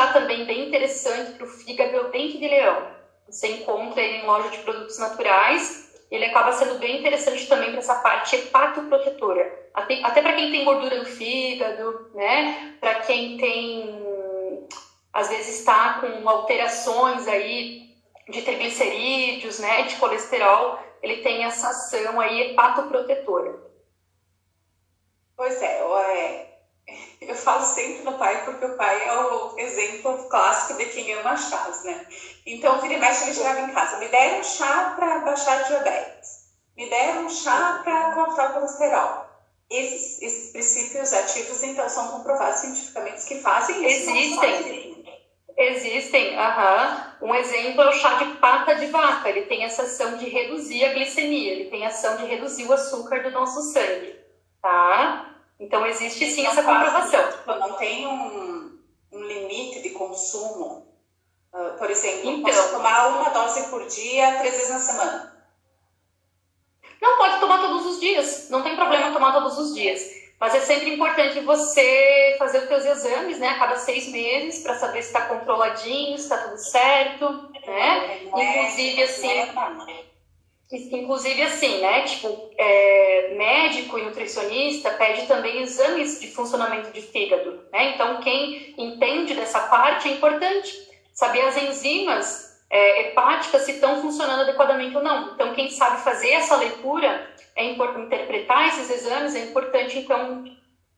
chá também bem interessante para o fígado é o dente de leão. Você encontra ele em loja de produtos naturais. Ele acaba sendo bem interessante também para essa parte hepatoprotetora. Até para quem tem gordura no fígado, né? Para quem tem, às vezes está com alterações aí de triglicerídeos, né? De colesterol, ele tem essa ação aí hepatoprotetora. Pois é, eu falo sempre no pai, porque o pai é o exemplo clássico de quem ama chás, né? Então, vira e mexe, ele chegava em casa, me deram um chá para baixar a diabetes, me deram um chá para cortar o colesterol. Esses princípios ativos, então, são comprovados cientificamente que fazem isso. Existem. Um exemplo é o chá de pata de vaca. Ele tem essa ação de reduzir a glicemia, ele tem a ação de reduzir o açúcar do nosso sangue, tá? Então, existe sim essa comprovação. Não tem um limite de consumo? Por exemplo, posso tomar uma dose por dia, 3 vezes na semana? Não, pode tomar todos os dias. Não tem problema tomar todos os dias. Mas é sempre importante você fazer os seus exames, né? A cada 6 meses, para saber se está controladinho, se está tudo certo, né? Inclusive assim, né? Tipo, médico e nutricionista pede também exames de funcionamento de fígado, né? Então, quem entende dessa parte é importante saber as enzimas hepáticas se estão funcionando adequadamente ou não. Então, quem sabe fazer essa leitura, é importante interpretar esses exames, é importante, então,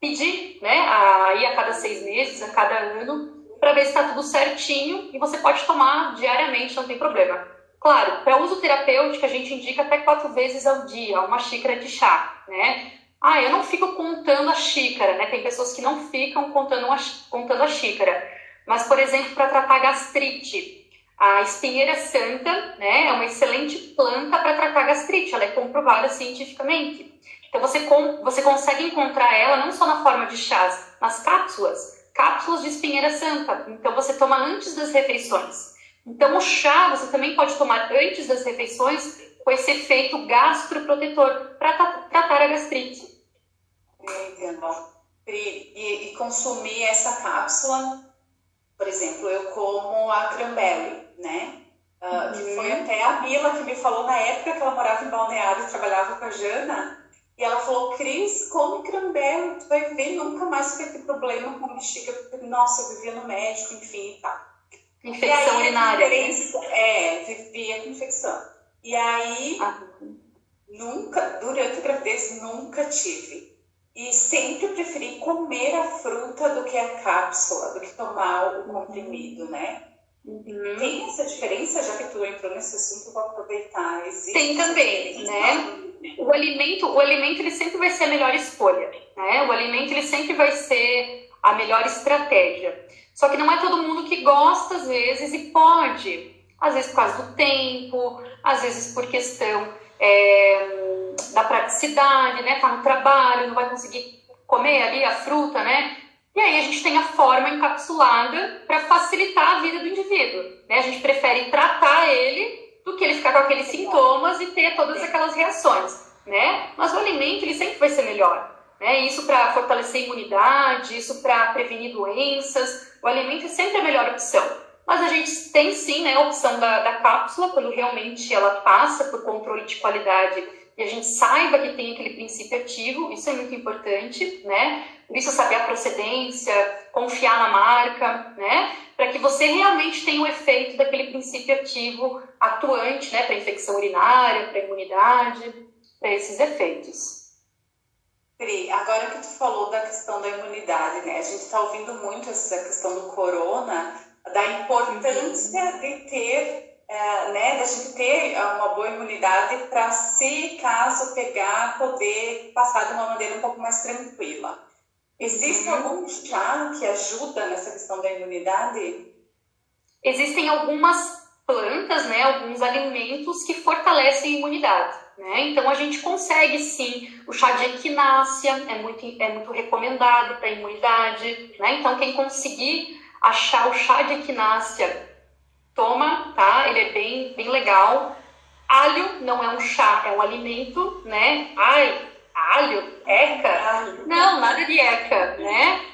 pedir, né? Aí a cada 6 meses, a cada ano, para ver se está tudo certinho, e você pode tomar diariamente, não tem problema. Claro, para uso terapêutico, a gente indica até 4 vezes ao dia, uma xícara de chá, né? Eu não fico contando a xícara, né? Tem pessoas que não ficam contando a xícara. Mas, por exemplo, para tratar gastrite, a espinheira santa, né, é uma excelente planta para tratar gastrite, ela é comprovada cientificamente. Então, você consegue encontrar ela não só na forma de chás, mas cápsulas de espinheira santa. Então, você toma antes das refeições. Então, o chá você também pode tomar antes das refeições com esse efeito gastroprotetor para tratar a gastrite. E consumir essa cápsula, por exemplo, eu como a cranberry, né? Que foi até a Mila que me falou na época que ela morava em Balneário e trabalhava com a Jana. E ela falou, Cris, come cranberry, tu vai ver, nunca mais vai ter problema com bexiga. Porque, nossa, eu vivia no médico, enfim, e tal. Infecção urinária. Vivia com infecção. E aí, durante a gravidez, nunca tive. E sempre preferi comer a fruta do que a cápsula, do que tomar o comprimido, né? Tem essa diferença, já que tu entrou nesse assunto, vou aproveitar. Tem também, né? O alimento ele sempre vai ser a melhor escolha, né? O alimento ele sempre vai ser a melhor estratégia. Só que não é todo mundo que gosta, às vezes, e pode. Às vezes por causa do tempo, às vezes por questão da praticidade, né? Tá no trabalho, não vai conseguir comer ali a fruta, né? E aí a gente tem a forma encapsulada para facilitar a vida do indivíduo, né? A gente prefere tratar ele do que ele ficar com aqueles sintomas e ter todas aquelas reações, né? Mas o alimento ele sempre vai ser melhor, né? Isso para fortalecer a imunidade, isso para prevenir doenças. O alimento é sempre a melhor opção. Mas a gente tem sim, né, a opção da cápsula, quando realmente ela passa por controle de qualidade e a gente saiba que tem aquele princípio ativo, isso é muito importante, né? Por isso saber a procedência, confiar na marca, né? Para que você realmente tenha o efeito daquele princípio ativo atuante, né? Para infecção urinária, para imunidade, para esses efeitos. Pri, agora que tu falou da questão da imunidade, né? A gente está ouvindo muito essa questão do corona, da importância de ter, né, da gente ter uma boa imunidade para, se caso pegar, poder passar de uma maneira um pouco mais tranquila. Existe algum chá que ajuda nessa questão da imunidade? Existem algumas plantas, né, alguns alimentos que fortalecem a imunidade, né? Então a gente consegue sim, o chá de equinácea é muito recomendado para a imunidade, né? Então quem conseguir achar o chá de equinácea, toma, tá? Ele é bem legal. Alho não é um chá, é um alimento, né? Alho, eca? Não, nada de eca, né?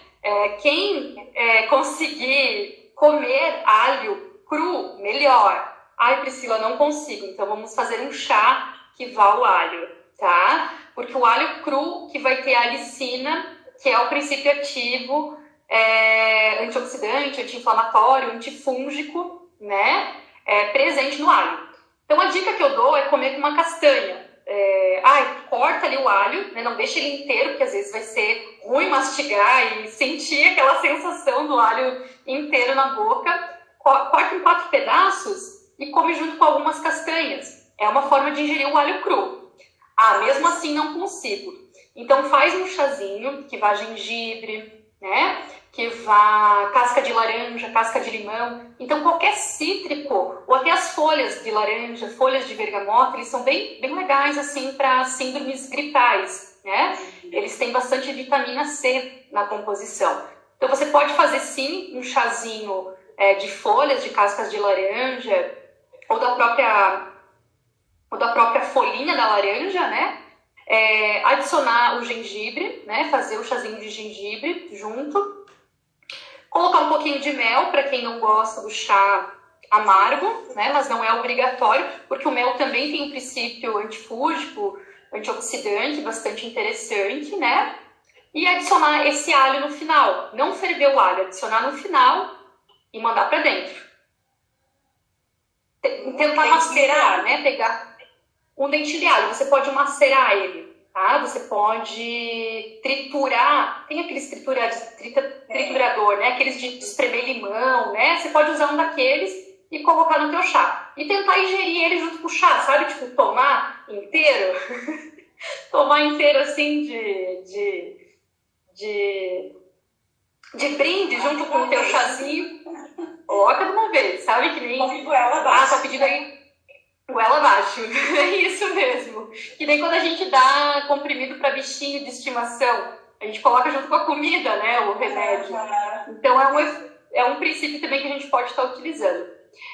Quem conseguir comer alho cru, melhor. Ai, Priscila, não consigo, então vamos fazer um chá que vá o alho, tá? Porque o alho cru que vai ter a alicina, que é o princípio ativo, antioxidante, anti-inflamatório, antifúngico, né? Presente no alho. Então, a dica que eu dou é comer com uma castanha. Corta ali o alho, né? Não deixa ele inteiro, porque às vezes vai ser ruim mastigar e sentir aquela sensação do alho inteiro na boca. Corta em 4 pedaços e come junto com algumas castanhas. É uma forma de ingerir o alho cru. Mesmo assim não consigo. Então faz um chazinho que vá gengibre, né? Que vá casca de laranja, casca de limão. Então qualquer cítrico, ou até as folhas de laranja, folhas de bergamota, eles são bem legais assim para síndromes gripais, né? Eles têm bastante vitamina C na composição. Então você pode fazer sim um chazinho de folhas, de cascas de laranja, ou da própria folhinha da laranja, né? Adicionar o gengibre, né? Fazer o chazinho de gengibre junto. Colocar um pouquinho de mel, para quem não gosta do chá amargo, né? Mas não é obrigatório, porque o mel também tem um princípio antifúngico, antioxidante, bastante interessante, né? E adicionar esse alho no final. Não ferver o alho, adicionar no final e mandar para dentro. Tentar macerar, né? Pegar um dente de alho, você pode macerar ele, tá? Você pode triturar, tem aqueles triturador, né? Aqueles de espremer limão, né? Você pode usar um daqueles e colocar no teu chá. E tentar ingerir ele junto com o chá, sabe? Tipo, tomar inteiro. Tomar inteiro, assim, de brinde junto com o teu chazinho. Coloca de uma vez, sabe? Que nem... goela abaixo. Tá pedindo aí... Goela abaixo, é isso mesmo. Que nem quando a gente dá comprimido para bichinho de estimação, a gente coloca junto com a comida, né, o remédio. Então é um princípio também que a gente pode estar utilizando.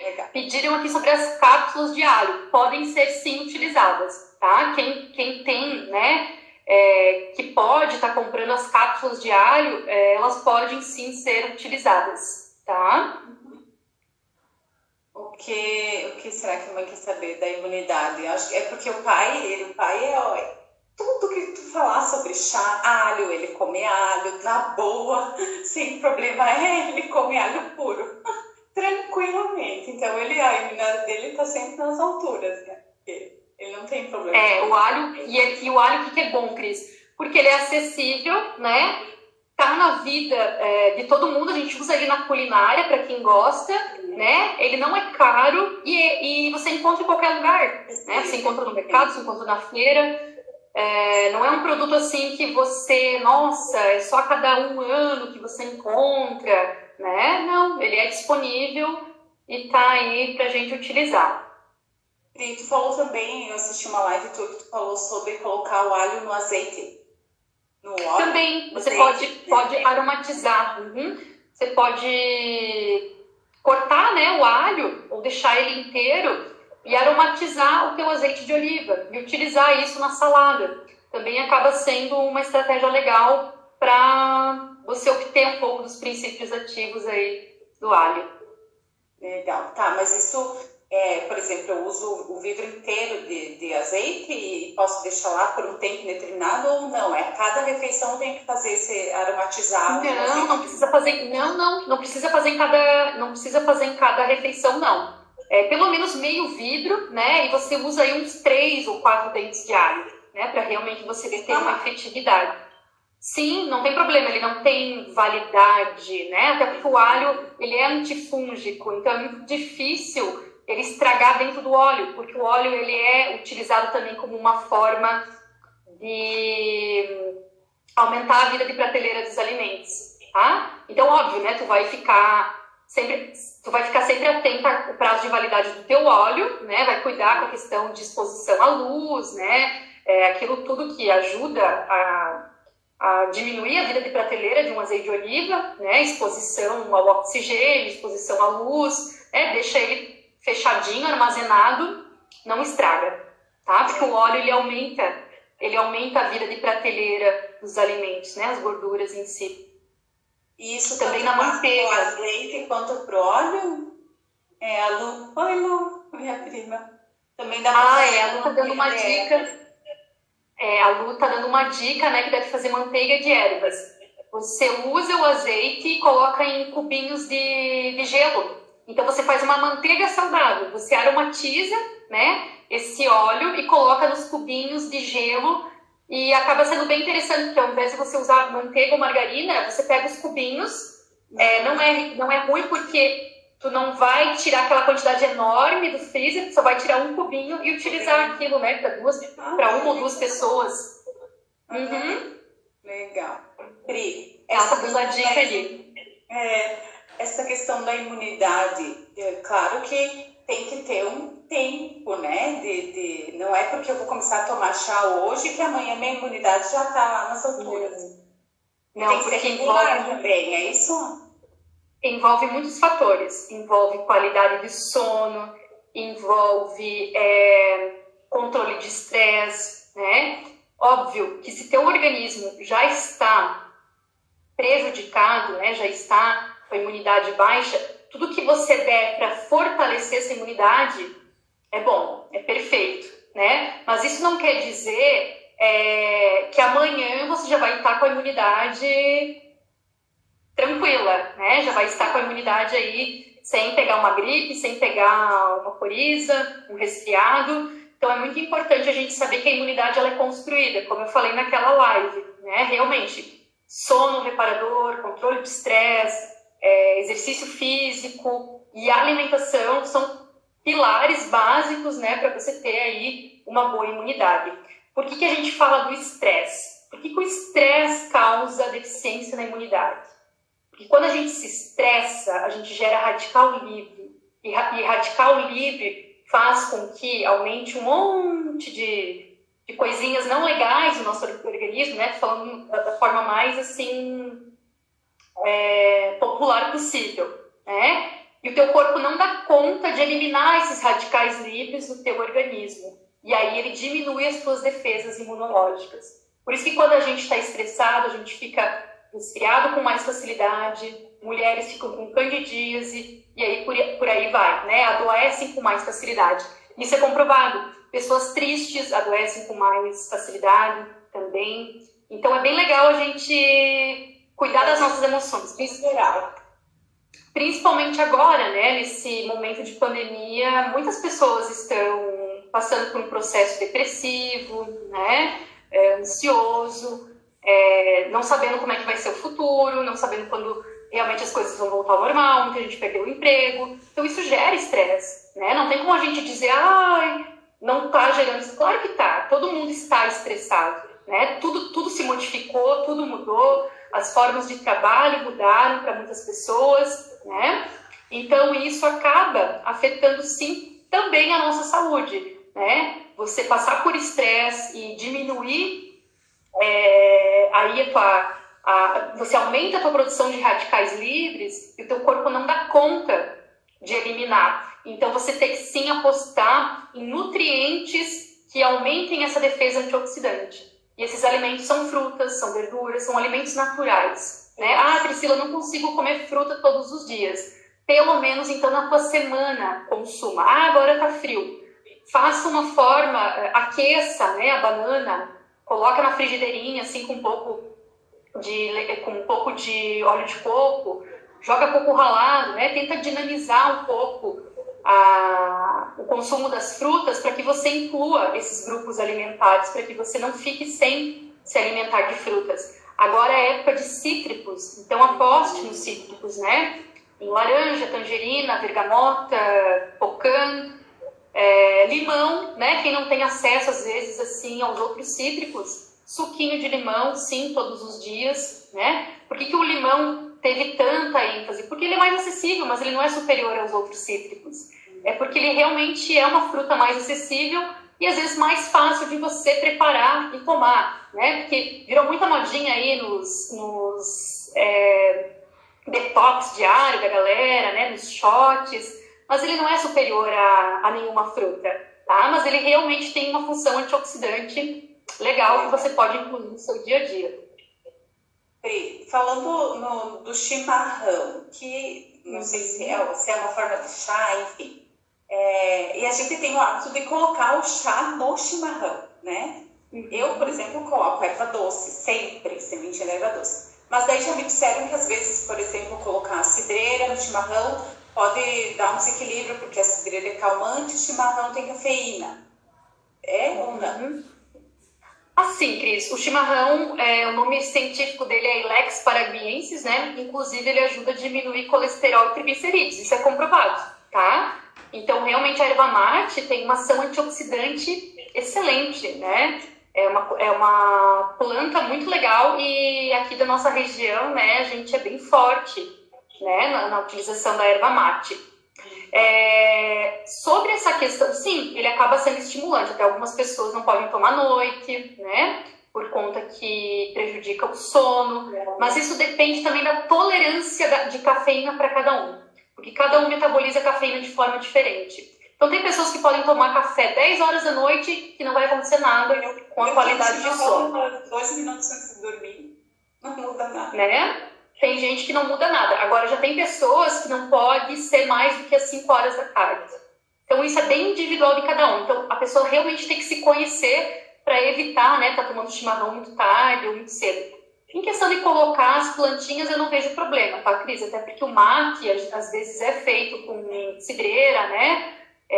Legal. Pediram aqui sobre as cápsulas de alho, podem ser sim utilizadas, tá? Quem tem, né, que pode estar comprando as cápsulas de alho, elas podem sim ser utilizadas, tá? O que será que a mãe quer saber da imunidade? Acho que é porque o pai tudo que tu falar sobre chá, alho, ele come alho na boa, sem problema, ele come alho puro, tranquilamente. Então a imunidade dele está sempre nas alturas, né? Ele não tem problema. O alho, e o alho, o que é bom, Cris? Porque ele é acessível, né? Tá na vida de todo mundo, a gente usa ele na culinária, para quem gosta, né? Ele não é caro e você encontra em qualquer lugar, né? Você encontra no mercado, você encontra na feira. Não é um produto assim que você, nossa, é só a cada 1 ano que você encontra, né? Não, ele é disponível e tá aí pra gente utilizar. E tu falou também, eu assisti uma live que tu falou sobre colocar o alho no azeite. No óleo. Também, você pode aromatizar. Você pode cortar, né, o alho ou deixar ele inteiro e aromatizar o teu azeite de oliva e utilizar isso na salada. Também acaba sendo uma estratégia legal para você obter um pouco dos princípios ativos aí do alho. Legal, tá, mas isso, por exemplo, eu uso o vidro inteiro de azeite e posso deixar lá por um tempo determinado ou não? Cada refeição tem que fazer esse aromatizado? Não precisa fazer, não precisa fazer em cada refeição, não. Pelo menos meio vidro, né? E você usa aí uns 3 ou 4 dentes de alho, né? Para realmente você ter uma efetividade. Sim, não tem problema, ele não tem validade, né? Até porque o alho, ele é antifúngico, então é muito difícil ele estragar dentro do óleo, porque o óleo, ele é utilizado também como uma forma de aumentar a vida de prateleira dos alimentos, tá? Então, óbvio, né? Tu vai ficar sempre atenta ao prazo de validade do teu óleo, né? Vai cuidar com a questão de exposição à luz, né? Aquilo tudo que ajuda a diminuir a vida de prateleira de um azeite de oliva, né? Exposição ao oxigênio, exposição à luz, deixa ele fechadinho, armazenado, não estraga, tá? Porque o óleo, ele aumenta a vida de prateleira dos alimentos, né? As gorduras em si. E isso Também tanto na manteiga. pro azeite quanto pro óleo? A Lu. Oi, Lu, minha prima. Também dá para fazer A Lu tá dando uma dica. A Lu tá dando uma dica, né, que deve fazer manteiga de ervas. Você usa o azeite e coloca em cubinhos de gelo. Então você faz uma manteiga saudável. Você aromatiza, né, esse óleo e coloca nos cubinhos de gelo e acaba sendo bem interessante, porque ao invés de você usar manteiga ou margarina, você pega os cubinhos. Não é ruim porque tu não vai tirar aquela quantidade enorme do freezer, tu só vai tirar um cubinho e utilizar aquilo, né, para uma ou duas pessoas. Uhum. Legal. Pri, essa tá a dica ali. Essa questão da imunidade, claro que tem que ter um tempo, né? Não é porque eu vou começar a tomar chá hoje que amanhã minha imunidade já está lá nas alturas. Não, tem que ser regular também, é isso? Envolve muitos fatores. Envolve qualidade de sono, envolve controle de estresse, né? Óbvio que se teu organismo já está prejudicado, né? Já está com a imunidade baixa, tudo que você der para fortalecer essa imunidade é bom, é perfeito, né? Mas isso não quer dizer que amanhã você já vai estar com a imunidade tranquila, né? Já vai estar com a imunidade aí sem pegar uma gripe, sem pegar uma coriza, um resfriado. Então é muito importante a gente saber que a imunidade ela é construída, como eu falei naquela live, né? Realmente, sono reparador, controle de estresse, exercício físico e alimentação são pilares básicos, né, para você ter aí uma boa imunidade. Por que a gente fala do estresse? Por que o estresse causa deficiência na imunidade? Porque quando a gente se estressa, a gente gera radical livre. E radical livre faz com que aumente um monte de coisinhas não legais no nosso organismo, né? Falando da forma mais, assim, popular possível, né? E o teu corpo não dá conta de eliminar esses radicais livres do teu organismo. E aí ele diminui as tuas defesas imunológicas. Por isso que quando a gente está estressado, a gente fica resfriado com mais facilidade, mulheres ficam com candidíase, e aí por aí vai, né? Adoecem com mais facilidade. Isso é comprovado. Pessoas tristes adoecem com mais facilidade também. Então é bem legal a gente cuidar das nossas emoções, em geral. Principalmente agora, né? Nesse momento de pandemia, muitas pessoas estão passando por um processo depressivo, né? Ansioso, não sabendo como é que vai ser o futuro, não sabendo quando realmente as coisas vão voltar ao normal, muita gente perdeu o emprego. Então isso gera estresse, né? Não tem como a gente dizer, não está gerando isso. Claro que está, todo mundo está estressado, né? Tudo se modificou, tudo mudou, as formas de trabalho mudaram para muitas pessoas, né? Então isso acaba afetando sim também a nossa saúde, né? Você passar por estresse e diminuir aí você aumenta a tua produção de radicais livres e o teu corpo não dá conta de eliminar. Então você tem que sim apostar em nutrientes que aumentem essa defesa antioxidante. E esses alimentos são frutas, são verduras, são alimentos naturais, né? Priscila, eu não consigo comer fruta todos os dias. Pelo menos então na tua semana consuma. Agora tá frio. Faça uma forma, aqueça, né, a banana, coloca na frigideirinha assim com um pouco de óleo de coco, joga coco ralado, né? Tenta dinamizar um pouco o consumo das frutas para que você inclua esses grupos alimentares, para que você não fique sem se alimentar de frutas. Agora é época de cítricos, então aposte nos cítricos, né? Em laranja, tangerina, bergamota, pocã, limão, né? Quem não tem acesso às vezes assim aos outros cítricos, suquinho de limão, sim, todos os dias, né? Por que o limão teve tanta ênfase? Porque ele é mais acessível, mas ele não é superior aos outros cítricos. É porque ele realmente é uma fruta mais acessível e às vezes mais fácil de você preparar e tomar, né? Porque virou muita modinha aí nos detox diário da galera, né? Nos shots, mas ele não é superior a nenhuma fruta, tá? Mas ele realmente tem uma função antioxidante legal que você pode incluir no seu dia a dia. Pri, falando do chimarrão, que não sei se é uma forma de chá, enfim. E a gente tem o hábito de colocar o chá no chimarrão, né? Eu, por exemplo, coloco erva doce, sempre, semente de erva doce. Mas daí já me disseram que às vezes, por exemplo, colocar a cidreira no chimarrão pode dar um desequilíbrio, porque a cidreira é calmante e o chimarrão tem cafeína. É ou não? Assim, Cris, o chimarrão, o nome científico dele é Ilex paraguiensis, né? Inclusive, ele ajuda a diminuir colesterol e triglicerídeos, isso é comprovado, tá? Então, realmente, a erva mate tem uma ação antioxidante excelente, né? É uma planta muito legal e aqui da nossa região, né, a gente é bem forte, né, na utilização da erva mate. Sobre essa questão, sim, ele acaba sendo estimulante, até algumas pessoas não podem tomar à noite, né, por conta que prejudica o sono, mas isso depende também da tolerância de cafeína para cada um, porque cada um metaboliza a cafeína de forma diferente. Então tem pessoas que podem tomar café 10 horas da noite que não vai acontecer nada com a qualidade de sono. 2 minutos antes de dormir, não muda nada. Né? Tem gente que não muda nada. Agora, já tem pessoas que não pode ser mais do que as 5 horas da tarde. Então, isso é bem individual de cada um. Então, a pessoa realmente tem que se conhecer para evitar, né, tá tomando chimarrão muito tarde ou muito cedo. Em questão de colocar as plantinhas, eu não vejo problema, tá, Cris? Até porque o mate, às vezes, é feito com cidreira, né?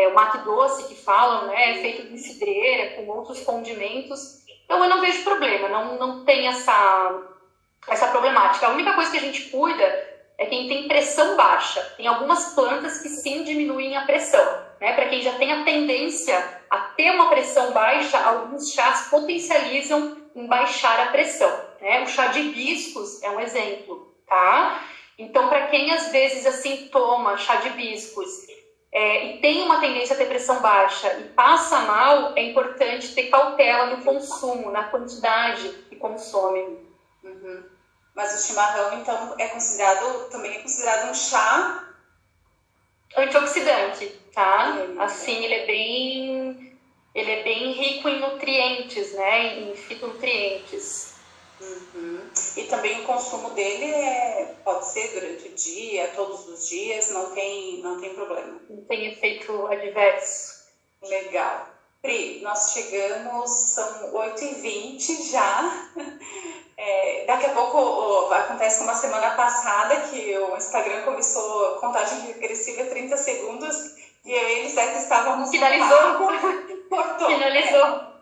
O mate doce que falam, né? É feito com cidreira, com outros condimentos. Então, eu não vejo problema. Não tem essa problemática. A única coisa que a gente cuida é quem tem pressão baixa. Tem algumas plantas que sim diminuem a pressão, né? Para quem já tem a tendência a ter uma pressão baixa, alguns chás potencializam em baixar a pressão, né? O chá de hibiscus é um exemplo, tá? Então, para quem às vezes assim toma chá de hibiscus e tem uma tendência a ter pressão baixa e passa mal, é importante ter cautela no consumo, na quantidade que consome. Uhum. Mas o chimarrão, então, também é considerado um chá antioxidante, tá? Assim, ele é bem rico em nutrientes, né? Em fitonutrientes. Uhum. E também o consumo dele pode ser durante o dia, todos os dias, não tem problema. Não tem efeito adverso. Legal. Pri, nós chegamos, são 8h20 já. Daqui a pouco acontece como a semana passada, que o Instagram começou a contagem regressiva 30 segundos e eu e eles estávamos... Finalizou. Cortou. Finalizou.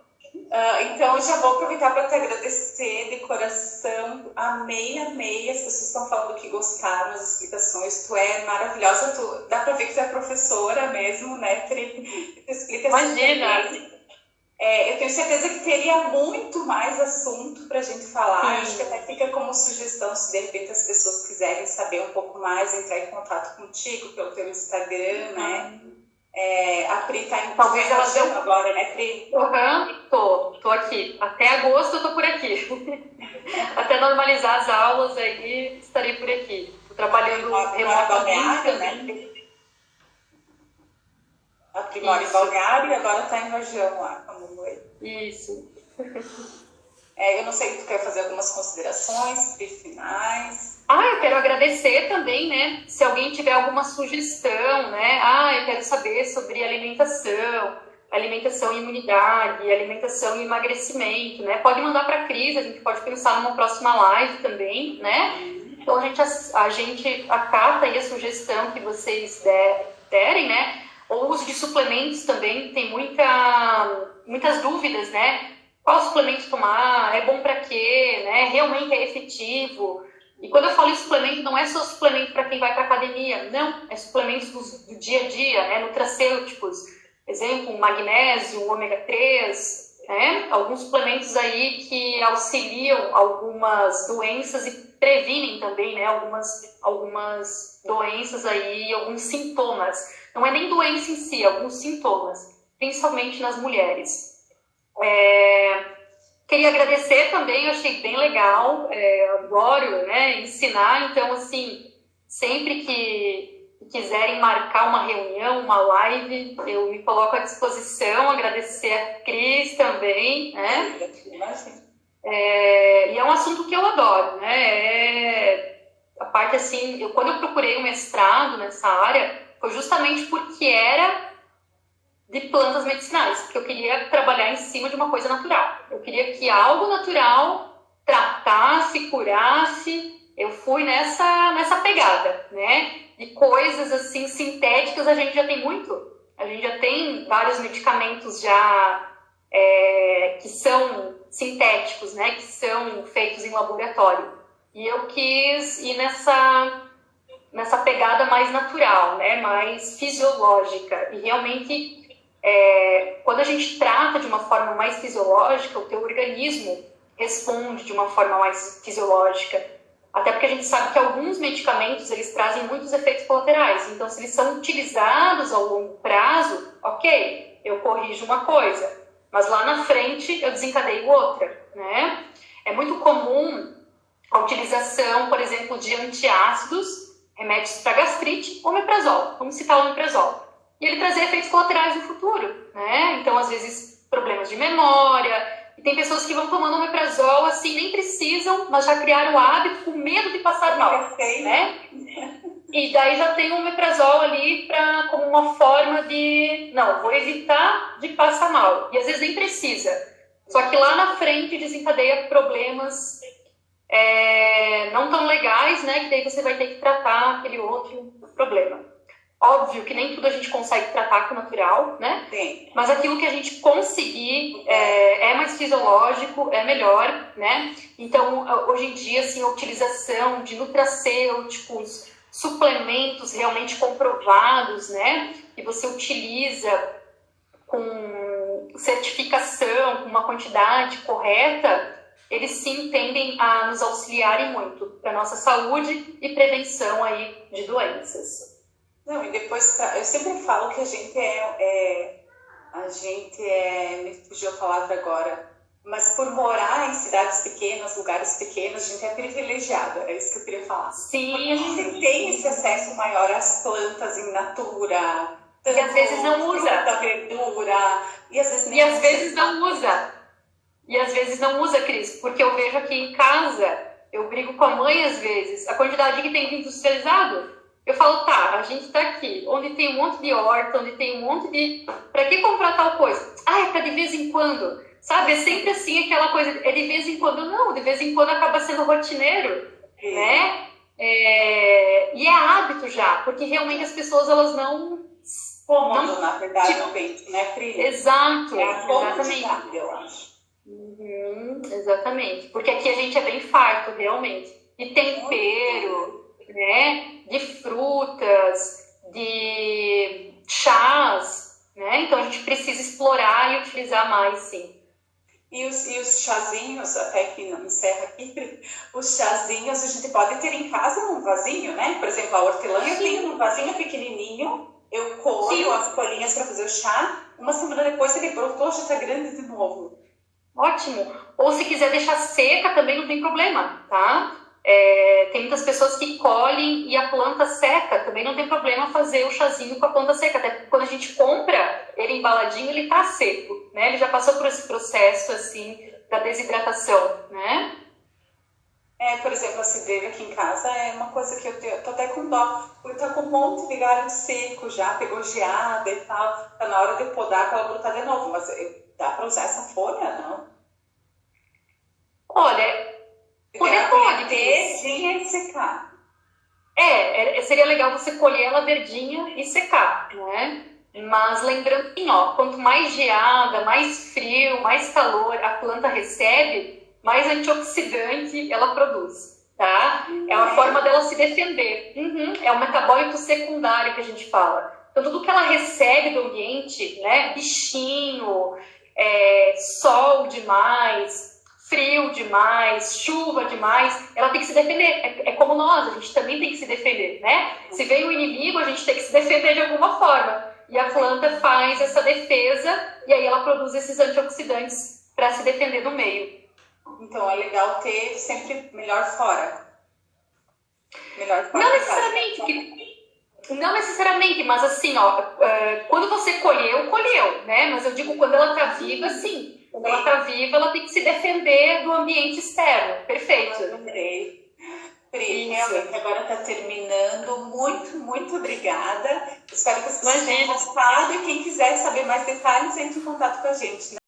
Então, eu já vou aproveitar para te agradecer de coração. Amei. As pessoas estão falando que gostaram das explicações. Tu é maravilhosa. Dá para ver que tu é professora mesmo, né, Tri? Tu explica. Imagina. Eu tenho certeza que teria muito mais assunto para a gente falar. Acho que até fica como sugestão, se de repente as pessoas quiserem saber um pouco mais, entrar em contato contigo pelo teu Instagram, né? A Pri tá em talvez ela deu agora, né, Pri? Tô aqui. Até agosto eu tô por aqui. Até normalizar as aulas aí, estarei por aqui. Tô trabalhando remotamente, né? A Pri mora em Balneário e agora tá em Varjão lá, como foi. Isso. Eu não sei se tu quer fazer algumas considerações, Pri, finais. Eu quero agradecer também, né? Se alguém tiver alguma sugestão, né? Eu quero saber sobre alimentação e imunidade, alimentação e emagrecimento, né? Pode mandar para a Cris, a gente pode pensar numa próxima live também, né? Então a gente acata aí a sugestão que vocês derem, né? O uso de suplementos também, tem muitas dúvidas, né? Qual suplemento tomar? É bom para quê? Né? Realmente é efetivo? E quando eu falo em suplemento, não é só suplemento para quem vai para academia, não. É suplementos do dia a dia, né? Nutracêuticos. Exemplo, magnésio, ômega 3, né? Alguns suplementos aí que auxiliam algumas doenças e previnem também, né? Algumas doenças aí, alguns sintomas. Não é nem doença em si, alguns sintomas, principalmente nas mulheres. Queria agradecer também, eu achei bem legal, adoro, né, ensinar, então, assim, sempre que quiserem marcar uma reunião, uma live, eu me coloco à disposição, agradecer a Cris também, né? E é um assunto que eu adoro, né? A parte assim, quando eu procurei um mestrado nessa área, foi justamente porque era de plantas medicinais, porque eu queria trabalhar em cima de uma coisa natural. Eu queria que algo natural tratasse, curasse. Eu fui nessa pegada, né? De coisas assim sintéticas a gente já tem muito. A gente já tem vários medicamentos já que são sintéticos, né? Que são feitos em laboratório. E eu quis ir nessa pegada mais natural, né? Mais fisiológica. E realmente quando a gente trata de uma forma mais fisiológica, o teu organismo responde de uma forma mais fisiológica. Até porque a gente sabe que alguns medicamentos, eles trazem muitos efeitos colaterais. Então, se eles são utilizados ao longo prazo, ok, eu corrijo uma coisa. Mas lá na frente, eu desencadeio outra, né? É muito comum a utilização, por exemplo, de antiácidos, remédios para gastrite, omeprazol. Vamos citar o omeprazol. E ele trazer efeitos colaterais no futuro, né? Então, às vezes, problemas de memória. E tem pessoas que vão tomando omeprazol, assim, nem precisam, mas já criaram o hábito com medo de passar mal, né? E daí já tem o omeprazol ali como uma forma de... Não, vou evitar de passar mal. E às vezes nem precisa. Só que lá na frente desencadeia problemas não tão legais, né? Que daí você vai ter que tratar aquele outro problema. Óbvio que nem tudo a gente consegue tratar com o natural, né? Sim. Mas aquilo que a gente conseguir é mais fisiológico, é melhor, né? Então, hoje em dia, assim, a utilização de nutracêuticos, suplementos realmente comprovados, né? Que você utiliza com certificação, com uma quantidade correta, eles sim tendem a nos auxiliarem muito para a nossa saúde e prevenção aí de doenças. Não, e depois, eu sempre falo que a gente me fugiu a palavra agora, mas por morar em cidades pequenas, lugares pequenos, a gente é privilegiado, é isso que eu queria falar. Sim. Porque a gente tem esse acesso maior às plantas em natura, e às vezes não usa. Verdura, e às vezes não usa. E às vezes não usa, Cris, porque eu vejo aqui em casa, eu brigo com a mãe às vezes, a quantidade que tem de industrializado. Eu falo, tá, a gente tá aqui, onde tem um monte de horta, onde tem um monte de... Pra que comprar tal coisa? É pra de vez em quando. Sabe, é sempre assim aquela coisa, é de vez em quando. Não, de vez em quando acaba sendo rotineiro, né? E é hábito já, porque realmente as pessoas, elas não... Cômodo, na verdade, no peito, né, Pri? Exato, exatamente. Eu acho. Exatamente, porque aqui a gente é bem farto, realmente. De tempero, né? De frutas, de chás, né? Então a gente precisa explorar e utilizar mais, sim. E os chazinhos, até que não encerra aqui, os chazinhos a gente pode ter em casa num vasinho, né? Por exemplo, a hortelã eu tenho num vasinho pequenininho, eu colho as folhinhas para fazer o chá, uma semana depois ele brotou, já está grande de novo. Ótimo! Ou se quiser deixar seca também não tem problema, tá? Tem muitas pessoas que colhem e a planta seca, também não tem problema fazer o chazinho com a planta seca, até porque quando a gente compra ele embaladinho, ele tá seco, né? Ele já passou por esse processo, assim, da desidratação, né? Por exemplo, a cidreira aqui em casa é uma coisa que eu tô até com dó, porque tá com um monte de galho seco já, pegou geada e tal, tá na hora de podar para ela brotar de novo, mas dá para usar essa folha, não? Olha, pode verdinha e secar. Seria legal você colher ela verdinha e secar, né? Mas lembrando assim, quanto mais geada, mais frio, mais calor a planta recebe, mais antioxidante ela produz, tá? É uma forma dela se defender. É um metabólito secundário que a gente fala. Então, tudo que ela recebe do ambiente, né? Bichinho, sol demais, frio demais, chuva demais, ela tem que se defender. É como nós, a gente também tem que se defender, né? Se vem o inimigo, a gente tem que se defender de alguma forma. E a planta faz essa defesa e aí ela produz esses antioxidantes para se defender do meio. Então é legal ter sempre melhor fora. Não necessariamente, mas assim, quando você colheu, né? Mas eu digo quando ela tá viva, sim. Quando ela está viva, ela tem que se defender do ambiente externo. Perfeito. Adorei. Pri, realmente agora está terminando. Muito, muito obrigada. Espero que vocês tenham gostado. E quem quiser saber mais detalhes, entre em contato com a gente, né?